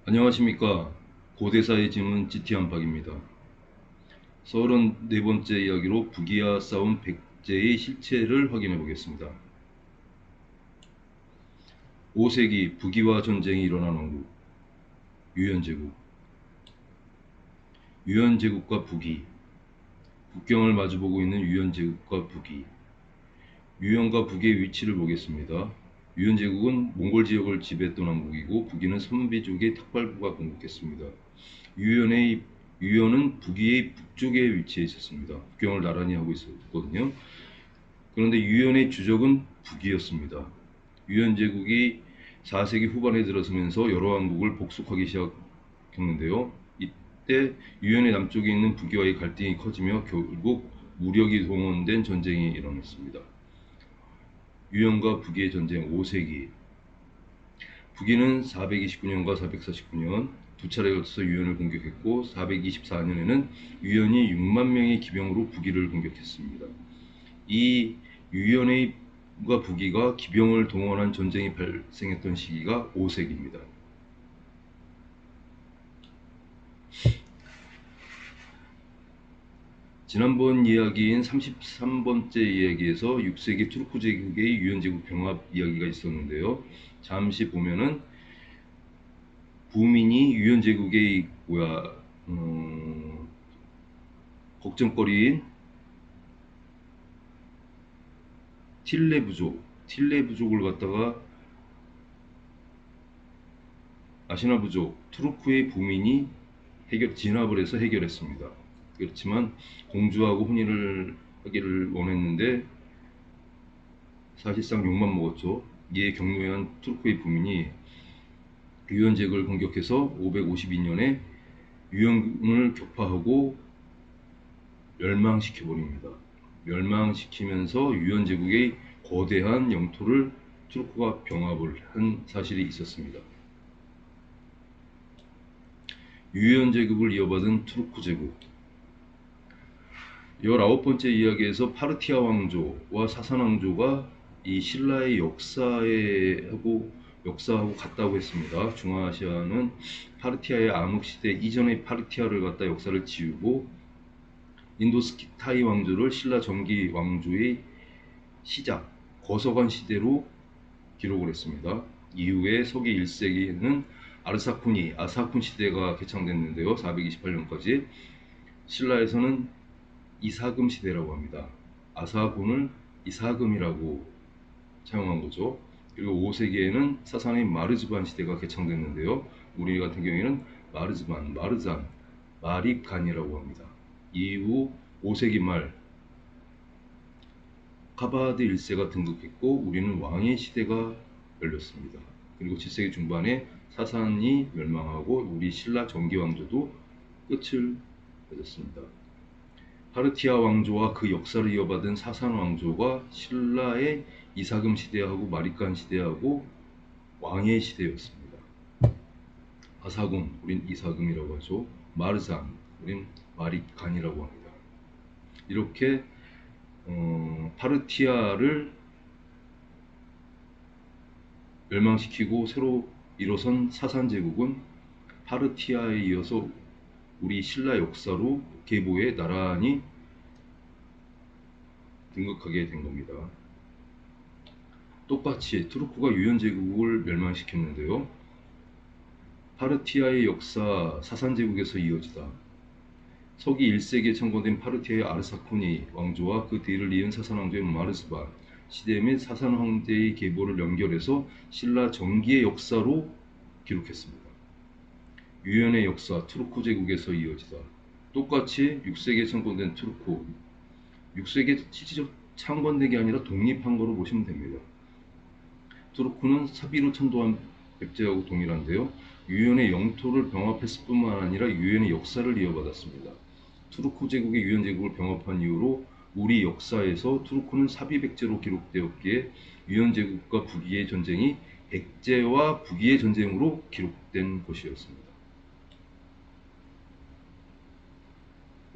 안녕하십니까. 고대사의 짐은 찌티한박입니다. 34번째 이야기로 북이와 싸운 백제의 실체를 확인해 보겠습니다. 5세기 북이와 전쟁이 일어난 왕국 유연제국. 유연제국과 북이. 국경을 마주보고 있는 유연제국과 북이. 유연과 북의 위치를 보겠습니다. 유연제국은 몽골 지역을 지배했던 왕국이고 북이는 선비족의 탁발부가 공격했습니다. 유연은 북위의 북쪽에 위치해 있었습니다. 국경을 나란히 하고 있었거든요. 그런데 유연의 주적은 북이었습니다. 유연 제국이 4세기 후반에 들어서면서 여러 왕국을 복속하기 시작했는데요. 이때 유연의 남쪽에 있는 북이와의 갈등이 커지며 결국 무력이 동원된 전쟁이 일어났습니다. 유연과 북이의 전쟁 5세기. 북이는 429년과 449년 두 차례 걸쳐서 유연을 공격했고 424년에는 유연이 6만 명의 기병으로 북이를 공격했습니다. 이 유연과 북이가 기병을 동원한 전쟁이 발생했던 시기가 5세기입니다. 지난번 이야기인 33번째 이야기에서 6세기 투르크 제국의 유연제국 병합 이야기가 있었는데요. 잠시 보면은 부민이 유연제국의 걱정거리인 틸레 부족을 갖다가 아시나 부족, 투르크의 부민이 진압을 해서 해결했습니다. 그렇지만 공주하고 혼인을 하기를 원했는데 사실상 욕만 먹었죠. 이에 격노한 투르크의 부민이 유연제국을 공격해서 552년에 유연을 격파하고 멸망시켜버립니다. 멸망시키면서 유연제국의 거대한 영토를 투르크가 병합을 한 사실이 있었습니다. 유연제국을 이어받은 투르크 제국. 19번째 이야기에서 파르티아 왕조와 사산 왕조가 이 신라의 역사하고 같다고 했습니다. 중앙아시아는 파르티아의 암흑시대 이전의 파르티아를 갖다 역사를 지우고 인도스키타이 왕조를 신라 정기 왕조의 시작, 거서관 시대로 기록을 했습니다. 이후에 서기 1세기에는 아사쿤 시대가 개창됐는데요. 428년까지 신라에서는 이사금 시대라고 합니다. 아사군을 이사금이라고 사용한 거죠. 그리고 5세기에는 사산의 마르즈반 시대가 개창됐는데요. 우리 같은 경우에는 마르잔, 마립간이라고 합니다. 이후 5세기 말 카바드 1세가 등극했고 우리는 왕의 시대가 열렸습니다. 그리고 7세기 중반에 사산이 멸망하고 우리 신라 정기 왕조도 끝을 맺었습니다. 파르티아 왕조와 그 역사를 이어받은 사산 왕조가 신라의 이사금 시대하고 마리칸 시대하고 왕의 시대였습니다. 아사군, 우린 이사금이라고 하죠. 마르산, 우린 마리칸이라고 합니다. 이렇게 파르티아를 멸망시키고 새로 일어선 사산 제국은 파르티아에 이어서 우리 신라 역사로 계보에 나란히 등극하게 된 겁니다. 똑같이 투르크가 유연 제국을 멸망시켰는데요. 파르티아의 역사 사산 제국에서 이어지다. 서기 1세기에 창건된 파르티아의 아르사쿠니 왕조와 그 뒤를 이은 사산 왕조의 마르스반 시대 및 사산 황제의 계보를 연결해서 신라 정기의 역사로 기록했습니다. 유연의 역사 투르크 제국에서 이어지다. 똑같이 6세기에 창건된 투르크. 6세기에 실질적 창건된 게 아니라 독립한 거로 보시면 됩니다. 투르크는 사비로 천도한 백제하고 동일한데요. 유연의 영토를 병합했을 뿐만 아니라 유연의 역사를 이어받았습니다. 투르크 제국의 유연 제국을 병합한 이후로 우리 역사에서 투르크는 사비백제로 기록되었기에 유연 제국과 북이의 전쟁이 백제와 북이의 전쟁으로 기록된 것이었습니다.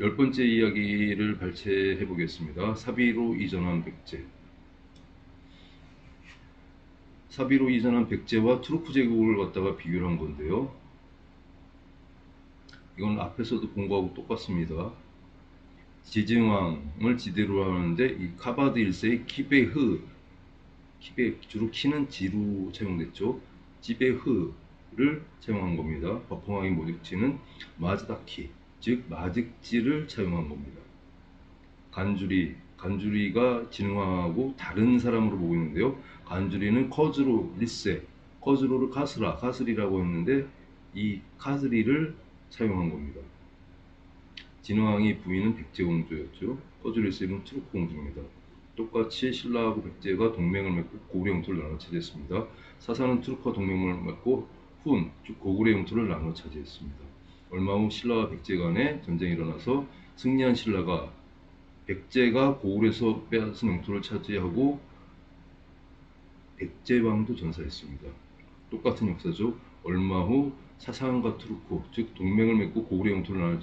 10번째 이야기를 발췌해 보겠습니다. 사비로 이전한 백제. 사비로 이전한 백제와 투르크 제국을 갖다가 비교를 한 건데요. 이건 앞에서도 본 거하고 똑같습니다. 지증왕을 지대로 하는데 이 카바드 1세의 기베흐, 주로 키는 지로 채용됐죠. 지베흐를 채용한 겁니다. 버펑왕의 모직지는 마즈다키, 즉 마직지를 채용한 겁니다. 간주리가 진흥왕하고 다른 사람으로 보고 있는데요. 간주리는 커즈로 1세, 커즈로를 카스리라고 했는데 이 카스리를 사용한 겁니다. 진흥왕의 부인은 백제공주였죠. 커즈로 1세는 투르크 공주입니다. 똑같이 신라하고 백제가 동맹을 맺고 고구려 영토를 나눠 차지했습니다. 사사는 투르크와 동맹을 맺고 훈, 즉 고구려 영토를 나눠 차지했습니다. 얼마 후 신라와 백제 간의 전쟁이 일어나서 승리한 신라가 백제가 고구려에서 빼앗은 영토를 차지하고 백제왕도 전사했습니다. 똑같은 역사죠. 얼마 후 사사한과 투르크, 즉 동맹을 맺고 고구려 영토를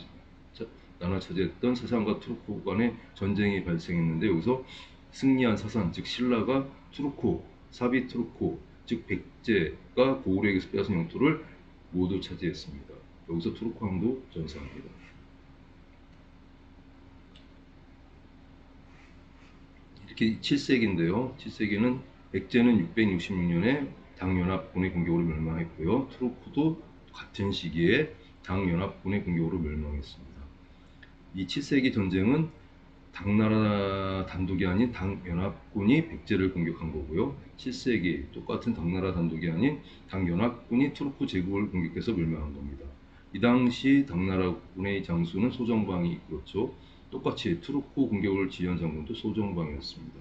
나눠 차지했던 사사한과 투르크 간의 전쟁이 발생했는데 여기서 승리한 사산, 즉 신라가 투르크, 사비 투르크, 즉 백제가 고구려에게서 빼앗은 영토를 모두 차지했습니다. 여기서 투르크 왕도 전사합니다. 이렇게 7세기인데요. 7세기는 백제는 666년에 당연합군의 공격으로 멸망했고요. 투르크도 같은 시기에 당연합군의 공격으로 멸망했습니다. 이 7세기 전쟁은 당나라 단독이 아닌 당연합군이 백제를 공격한 거고요. 7세기 똑같은 당나라 단독이 아닌 당연합군이 투르크 제국을 공격해서 멸망한 겁니다. 이 당시 당나라군의 장수는 소정방이 이끌었죠. 똑같이 투르크 공격을 지휘한 장군도 소정방이었습니다.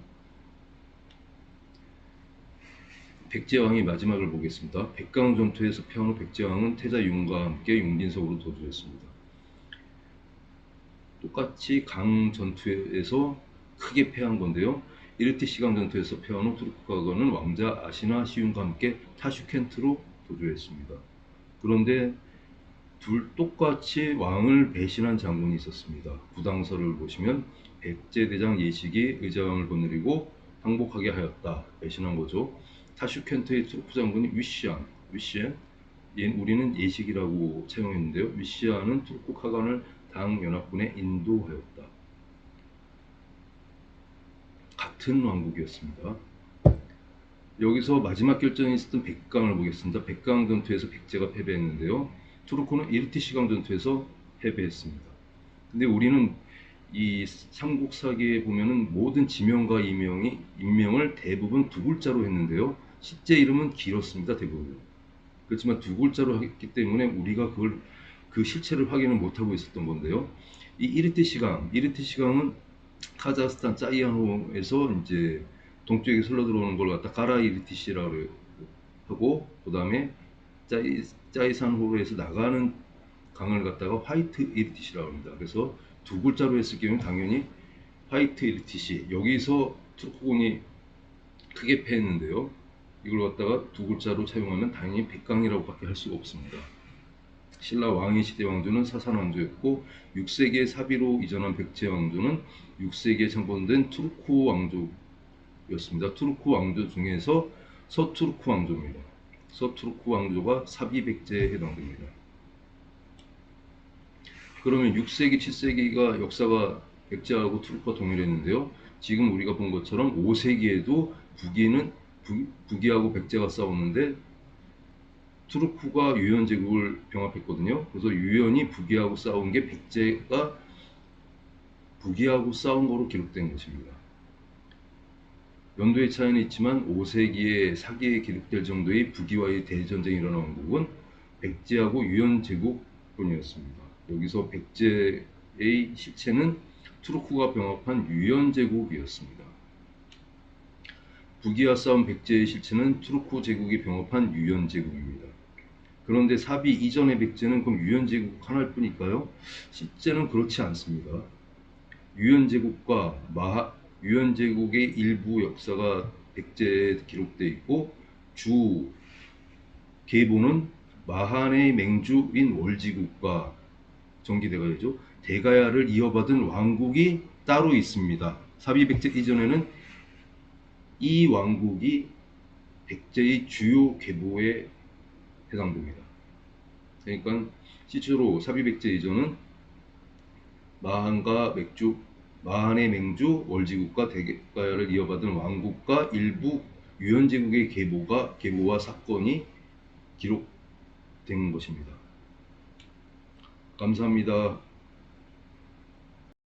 백제왕의 마지막을 보겠습니다. 백강 전투에서 패한 후 백제왕은 태자 융과 함께 용진석으로 도주했습니다. 똑같이 강 전투에서 크게 패한 건데요. 이르티시강 전투에서 패한 후 투르크가는 왕자 아시나 시윤과 함께 타슈켄트로 도주했습니다. 그런데 똑같이 왕을 배신한 장군이 있었습니다. 구당서를 보시면 백제대장 예식이 의자왕을 거느리고 항복하게 하였다. 배신한 거죠. 타슈켄트의 투르크 장군이 위시안, 우리는 예식이라고 채용했는데요. 위시안은 투르크 카간을 당연합군에 인도하였다. 같은 왕국이었습니다. 여기서 마지막 결전이 있었던 백강을 보겠습니다. 백강 전투에서 백제가 패배했는데요. 투르크는 이르티시강 전투에서 패배했습니다. 근데 우리는 이 삼국사기에 보면은 모든 지명과 인명을 대부분 두 글자로 했는데요. 실제 이름은 길었습니다. 대부분. 그렇지만 두 글자로 했기 때문에 우리가 그 실체를 확인을 못하고 있었던 건데요. 이 이르티시강은 카자흐스탄 짜이안호에서 이제 동쪽에 흘러 들어오는 걸 갖다 가라 이르티시라고 하고, 그 다음에 짜이산호로에서 나가는 강을 갖다가 화이트 이르티시라고 합니다. 그래서 두 글자로 했을 경우는 당연히 화이트 이르티시, 여기서 투르크군이 크게 패했는데요. 이걸 갖다가 두 글자로 사용하면 당연히 백강이라고밖에 할 수가 없습니다. 신라 왕의 시대 왕조는 사산 왕조였고 6세기에 사비로 이전한 백제 왕조는 6세기에 창건된 투르크 왕조였습니다. 투르크 왕조 중에서 서투르크 왕조입니다. 서투르크 왕조가 사비 백제에 해당됩니다. 그러면 6세기, 7세기가 역사가 백제하고 투르크가 동일했는데요. 지금 우리가 본 것처럼 5세기에도 북이하고 백제가 싸웠는데 투르크가 유연 제국을 병합했거든요. 그래서 유연이 북이하고 싸운 게 백제가 북이하고 싸운 거로 기록된 것입니다. 연도의 차이는 있지만 5세기에 사기에 기록될 정도의 북이와의 대전쟁이 일어난 왕국은 백제하고 유연 제국뿐이었습니다. 여기서 백제의 실체는 투르크가 병합한 유연 제국이었습니다. 북이와 싸운 백제의 실체는 투르크 제국이 병합한 유연 제국입니다. 그런데 사비 이전의 백제는 그럼 유연 제국 하나일 뿐일까요? 실제는 그렇지 않습니다. 유연 제국의 일부 역사가 백제에 기록되어 있고 주 계보는 마한의 맹주인 월지국과 정기대가야죠. 대가야를 이어받은 왕국이 따로 있습니다. 사비 백제 이전에는 이 왕국이 백제의 주요 계보에 해당됩니다. 그러니까 시초로 삽입액제 이전은 마한의 맹주 월지국과 대가를 이어받은 왕국과 일부 유현제국의 계보와 사건이 기록된 것입니다. 감사합니다.